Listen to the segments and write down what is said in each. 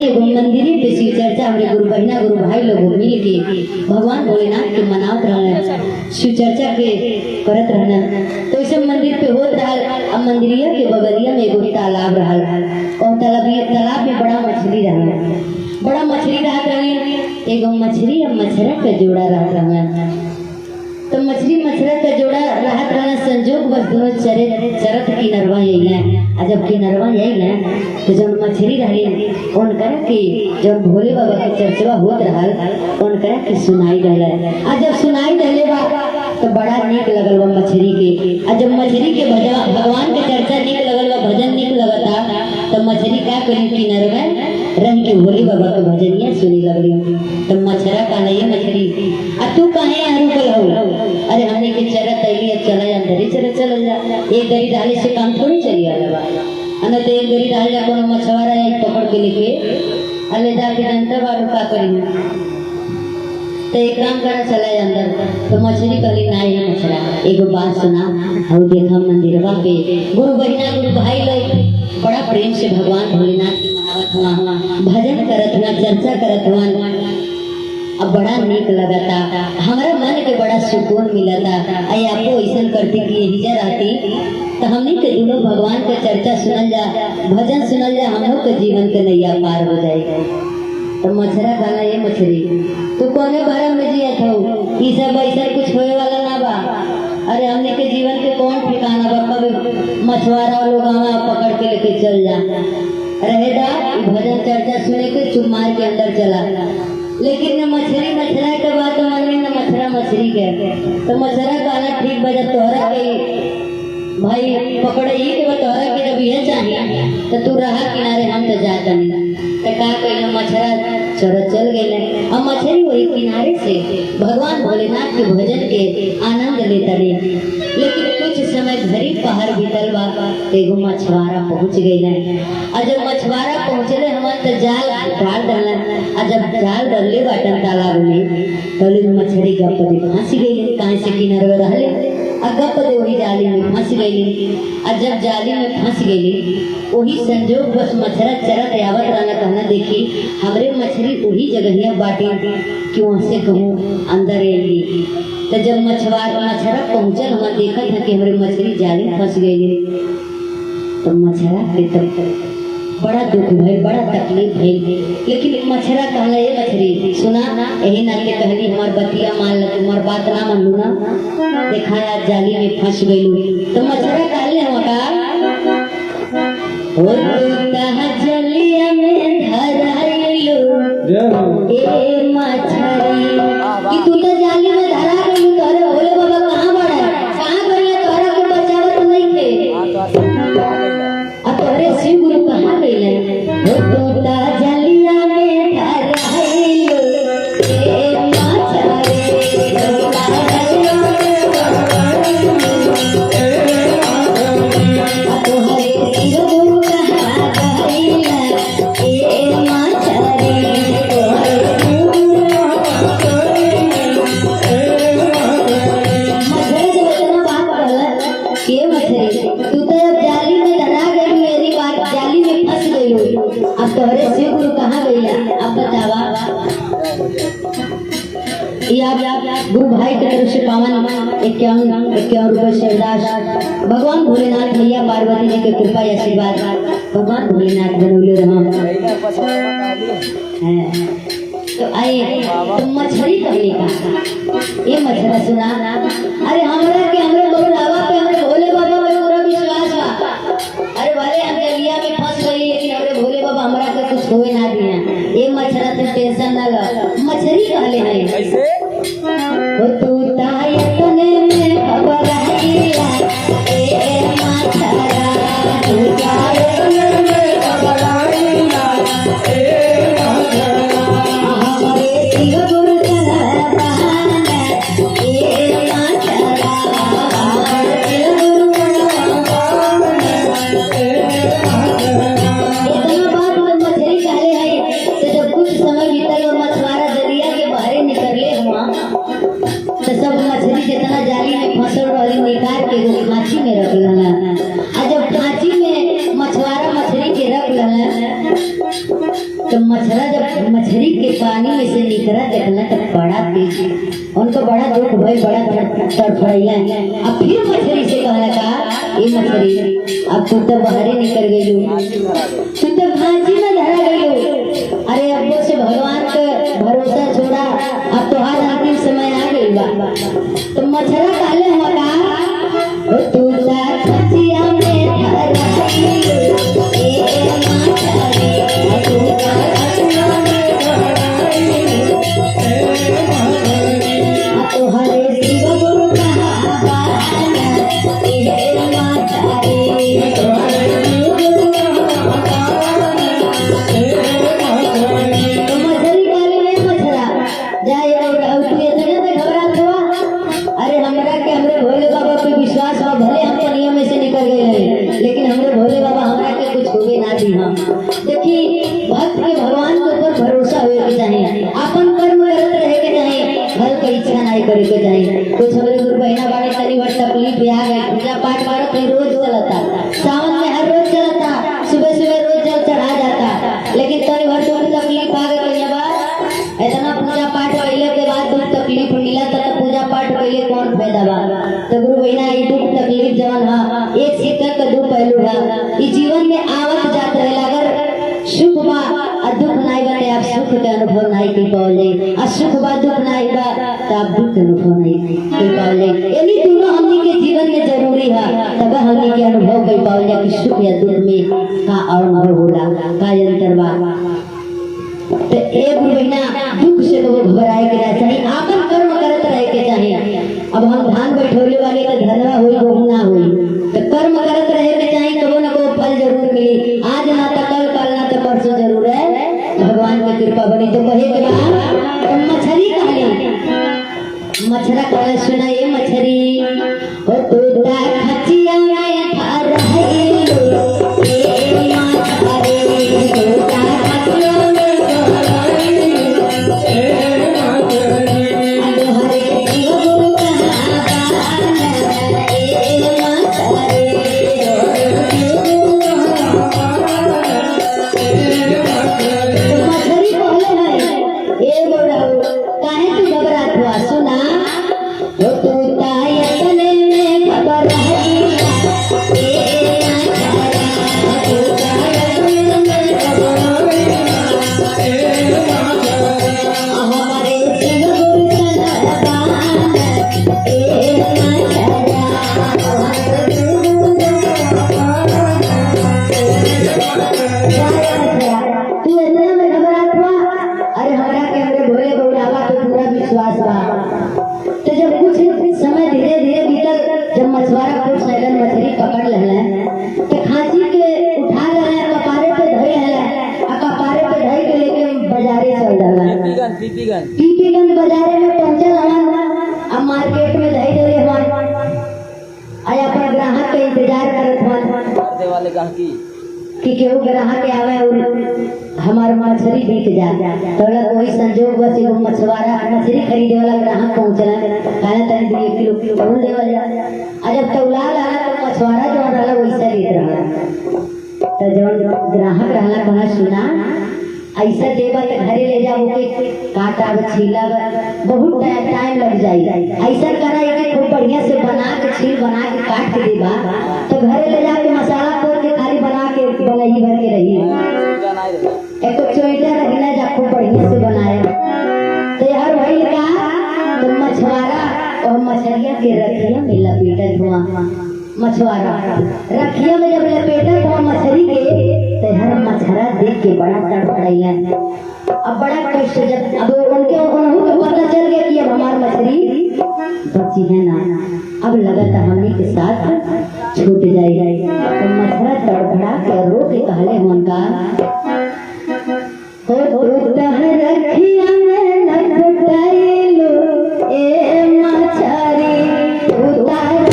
मंदिर पे शिव चर्चा हमारे गुरु बहना गुरु भाई लोग मिल के भगवान भोलेनाथ के मनावत रहना, शिव चर्चा के करत रहना। तो इस मंदिर पे होत रहा। अब मंदिरिया के बगलिया में एगो तालाब रहा और तालाब में बड़ा मछली रहत रही। एगो मछली और मछरा का जोड़ा रहत रहा। तो मछली मछरा का जोड़ा रहत रहना। संजोग बस दोनों चरत की नरवा यही जब की नरवा यही तो जब मछली रही उनकर के जब भोले बाबा के चर्चा होत रहल उनकर के सुनाई रहले। जब सुनाई रहले बा तो बड़ा नीक लगल बा मछली के। जब मछली के भगवान के चर्चा नीक लगल बा, भजन नीक लगता, तो मछली का करी किनारे रह के भोले बाबा के भजनिया सुनी लगली। तो मछरा कहला ये मछली तू कहे यहाँ रुकल हो? अरे हमने के चरत अली अब चला अंदर ही चल जा। एक गरी डाले से काम थोड़ी चली आला तो एक गरी डाल जा कोनो मछुआरा एक पकड़ के लेके अले जाके जनता बाबू का करी तो एक काम करा चला अंदर। तो मछली कहली नहीं है मछरा एगो बात सुना। और देखा मंदिरवा पे गुरु बहना गुरु भाई लोग बड़ा प्रेम से भगवान भोलेनाथ की मनावत हुआ, भजन करत हुआ, चर्चा करत हुआ। अब बड़ा नीक लगता, हमारा मन के बड़ा सुकून मिलता। आपको ऐसा करती कि यही रहती तो हमने के दोनों भगवान के चर्चा सुनल जा, भजन सुनल जा, हम लोग के जीवन के नैया पार हो जाएगा। तो मछरा कहला ये मछली तू कोने भरम में जिया था? ये सब ऐसा कुछ होए वाला ना बा। अरे हमने के जीवन के कौन ठिकाना बा? कभी मछुआरा लोग हमें पकड़ के लेके चल जा रहेगा भजन चर्चा सुने के चुप मार के अंदर चला। लेकिन न मछली मछरा के बात मन न मछरा मछली के। तो मछरा कहला ठीक बजा तोहरा के भाई पकड़े ही के तोहरा के जब ये चाहिए तो तू रहा किनारे हम तो जाता नहीं। तो का कहना मछरा चल गए। अब मछली वही किनारे से भगवान भोलेनाथ के भजन के आनंद लेता रही। लेकिन कुछ समय घरी पहाड़ बीतल बा एगो मछुआरा पहुँच गई। और जब मछुआरा पहुँचले हम तो जाल डाल डालन। जब जाल डालले बाटन तालाब में तो मछली गप दे फंस गई। कहाँ से किनारे रहले गप दे वही जाली में फंस गई। और जब जाली में फंस गई वही संजोग बस मछरा चरत आवत रहना। कहना देखी हमरे मछली वही जगह बाटी कि वहाँ से कहूँ अंदर आएगी। तो जब मछरा पहुँचल हम देखा था कि हमारे मछली जाली में फंस गई। तो मछरा के तब बड़ा दुख भइल, बड़ा तकलीफ भइल। लेकिन मछरा कहला ये मछली सुना यही नाते कहली हमार बतिया मान ल, तुम्हार बात ना मान लू ना। देखा आज जाली में फंस गई। तो मछरा कहले हम जलिया में धराइलो ए मछरी कि तू तो जाली में धरा गई। तोरे भोले बाबा कहाँ बड़ा कहाँ गई? तोरा को बचावत नहीं थे। अब तोरे शिव गुरु कहाँ गई? तू तो जलिया में धराइलो ए मछरी। तोहरे शिव गुरु कहाँ गई? अब बतावा। गुरु भाई की तरफ से पावन 51 रुपए से अरदास। भगवान भोलेनाथ भैया पार्वती जी के कृपा आशीर्वाद भगवान भोलेनाथ बनौले रहा। तो आइए तो मछली कहने का ये मछरा सुना। अरे हमरे बाबा पे हमरे भोले बाबा पे पूरा विश्वास बा। अरे वाले हम जलिया में फंस गई लेकिन हमरे भोले बाबा हमरा के कुछ होए ना दिया। ये मछरा तो टेंशन ना ल। मछली कहले हैं ओ तू तायतने में खबर आईला ए मछरा तू तायतने में खबर आईला ए मछरा हमारे शिव गुरु का बहाना ए मछरा हमारे शिव गुरु का बहाना ए मछरा। इतना बात मछली कहले है तो जब कुछ समय मछला जब मछली के पानी में से निकला देखना तब बड़ा तेज उनको बड़ा दुख भाई बड़ा तड़फड़ैया अब फिर मछली से कहला का ये मछली अब तू तो बाहर निकल गई तू तो फांसी में धरा गई अरे अब से भगवान का भरोसा छोड़ा अब तो हर अंतिम समय आ गई बा तो मछला काले हुआ का तू खचिया में धरा कुछ हमारे गुरु बहना बाड़े तनी बड़ तकलीफ आ गई पूजा पाठ बारो कहीं रोज चलता सावन में हर रोज चलता सुबह सुबह रोज जल चढ़ा जाता लेकिन तनी भर तो तकलीफ आ गई बार इतना पूजा पाठ कैले के बाद दुख तकलीफ मिला तो पूजा पाठ कैले कौन फायदा बा तो गुरु बहना ये दुख तकलीफ जवन है एक सिक्का का दो पहलू है इस जीवन में आवत जात रहे अगर सुख बा और दुख नहीं बा आप सुख का अनुभव नहीं कर पाओगे और सुख बा दुख नहीं बा तो आप दुख का अनुभव नहीं कर पाओगे यानी दोनों हमनी के जीवन में जरूरी है तब हमनी के अनुभव कर पाओगे कि सुख या दुख में का अनुभव होला का अंतर बा तो एक महीना दुख से तो घबराए के रह चाहिए आपन कर्म करत रहे के चाहिए अब हम धान बैठोले वाले का धनवा होई वो ना होई तो कर्म करत रहे के चाहिए कबो ना को फल जरूर मिली आज ना तो कल ना तो परसों जरूर है भगवान की कृपा बनी तो कहे के बाद तो मछली कहली मछरा कहले सुना ये मछली हो तू ता खचिया में थार है ए माछरे तू ता खचिया में पीपीगंज बाजारे में पहुंचल हवन अब मार्केट में धई देले हवन आया अपन ग्राहक के इंतजार करत हवन दे वाले गाहकी कि केहू ग्राहक के आवे और हमार मछली बिक जा तोला कोई संजोग बस एगो मछुआरा मछली खरीदे वाला ग्राहक पहुंचला कहला तनी 2 किलो कौन देवल जा आ जब तौला लगा तो मछुआरा जो रहला वैसा देत रहला तो जब ग्राहक रहला कहना सुना ऐसा देवा के घरे ले जाओ के काटा छीला बहुत टाइम लग जाई ऐसा करा के खूब बढ़िया से बना के छील बना के काट के देबा तो घरे ले जाके मसाला तोड़ के खाली बना के बनई भर के रही एक चोइटा रखना जा खूब बढ़िया से बनाया तो यार वही का तो मछुआरा और मछलियां के रखिया में लपेटा धुआं मछुआरा रखिया में जब लपेटा धुआं मछली के तो हर मछरा देख के बड़ा तड़पड़ैया अब बड़ा कष्ट जब अब उनके उन्हों को पता चल गया कि अब हमार मछली बची है ना अब लगातार हमने के साथ छूट जाएगा तो मछरा तड़पड़ा के रो के कहले उनका हो रखिया में लपेटाइलो ए मछरी उतार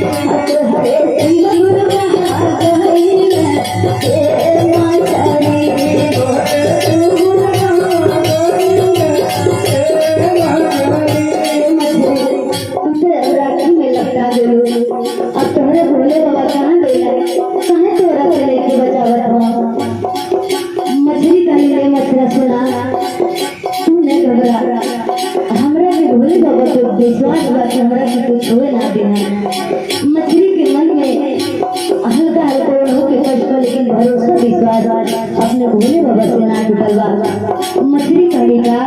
Hey अरे भोले बाबा कहाँ गया, कहाँ तोरा के लेके बचावत हो। मछली का ले मछला सुना, तू नहीं घबरा, हमरा के भोले बाबा पे विश्वास बा कि हमरा के कुछ होए ना देना। मछली के मन में हल्का हल्का हो के कष्ट, लेकिन भरोसा विश्वास अपने भोले बाबा से ना टूटल बा। मछली कहेगा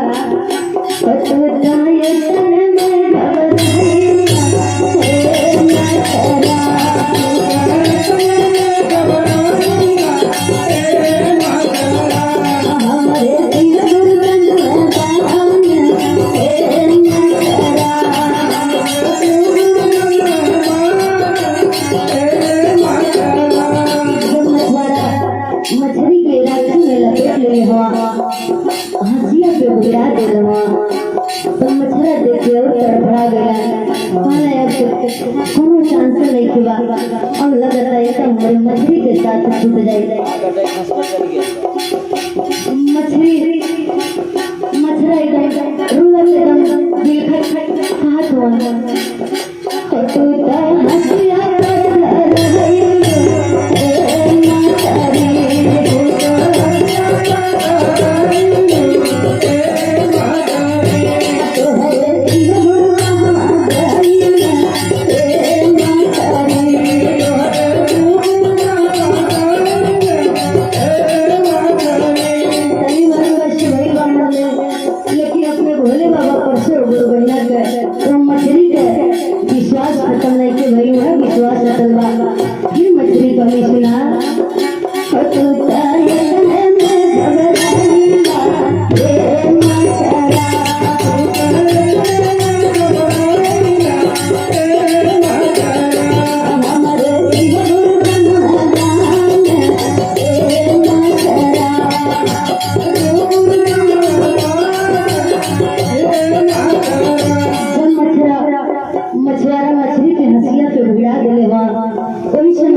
मछली के राखी में लपेट ले हंसिया पे बुला दे तो मछला देखे और तड़फड़ा गया। माना कोनो चांस नहीं किया, अब लगता है हमारे मछली के साथ छूट जाए। मछला एकदम रुआ एकदम दिल हाथ विश्वास खत्म नहीं के भाई है विश्वास खत्म बा। फिर मछली कमी सुना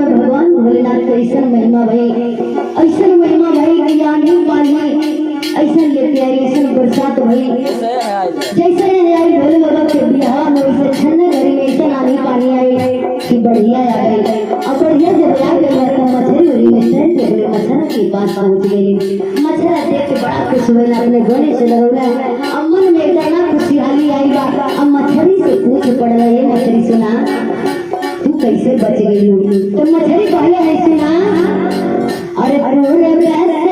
भगवान भोलेनाथ के ऐसा महिमा भाई कि आंधी पानी ऐसा लेके आई, ऐसा बरसात भाई जैसे आई भोले बाबा के बिहार में, वैसे ठंडे घड़ी में ऐसा आंधी पानी आई कि बढ़िया आ गई। अब बढ़िया जब आ गई तो मछली उड़ी में ट्रेन पे बोले मछला के पास पहुंच गई। मछला देख के बड़ा खुश हुए, अपने गले से लगौला। अब मन में इतना खुशहाली आई बा। अब मछली से पूछ पड़ रही है, मछली सुना तू कैसे बच गई हो। तो मछली पहले है सुना, अरे पूरे प्यारे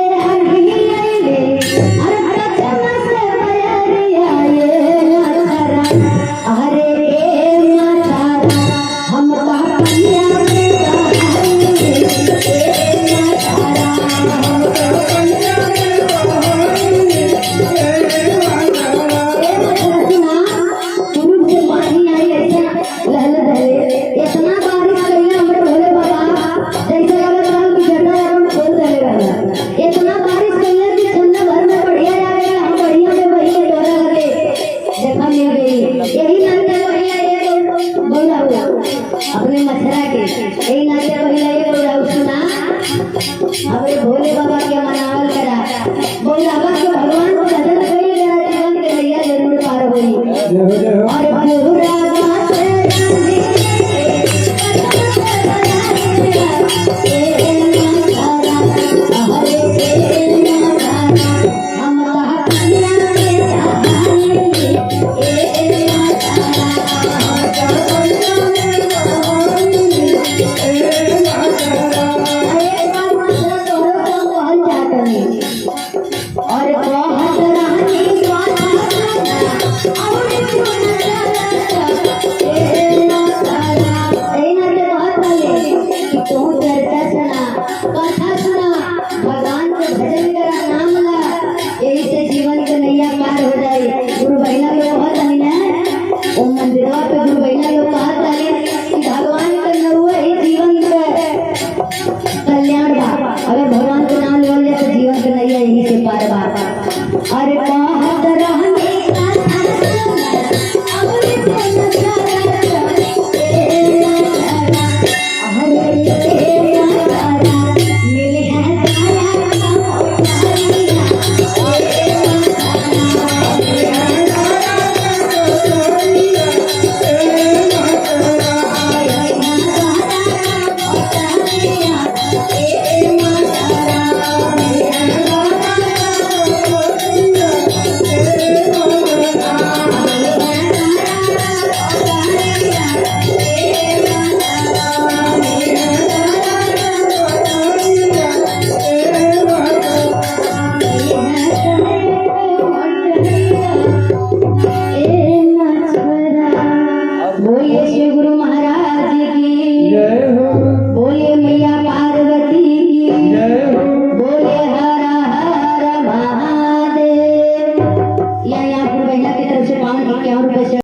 अपने मछला के यही नाते पहिला सुना। अबे भोले बाबा के मनावल करा, भोले बाबा के भगवान को भजन करी जरा जीवन के नैया जरूर पार होई। और भोला तो